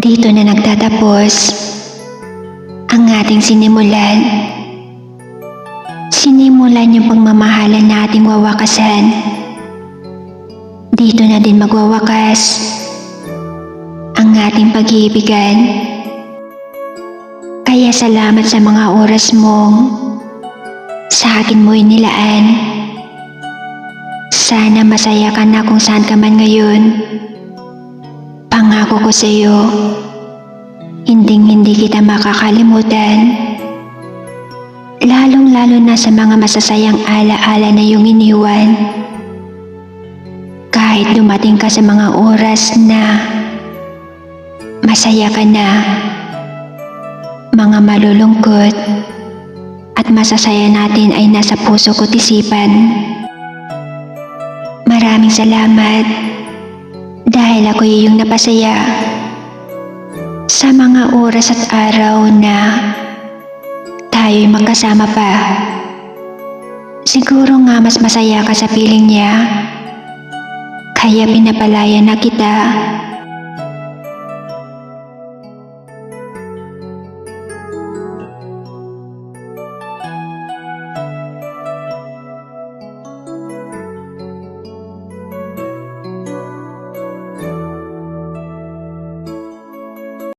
Dito na nagtatapos ang ating sinimulan. Sinimulan yung pagmamahalan na ating wawakasan. Dito na din magwawakas ang ating pag-iibigan. Kaya salamat sa mga oras mong sa akin mo inilaan. Sana masaya ka na kung saan ka man ngayon. Pangako ko sa iyo, hindi kita makakalimutan. Lalong-lalo na sa mga masasayang alaala na iyong iniwan. Kahit dumating ka sa mga oras na masaya ka na, mga malulungkot at masasaya natin ay nasa puso ko't isipan. Maraming salamat dahil ako iyong napasaya sa mga oras at araw na tayo'y magkasama pa. Siguro nga mas masaya ka sa piling niya, kaya pinapalaya na kita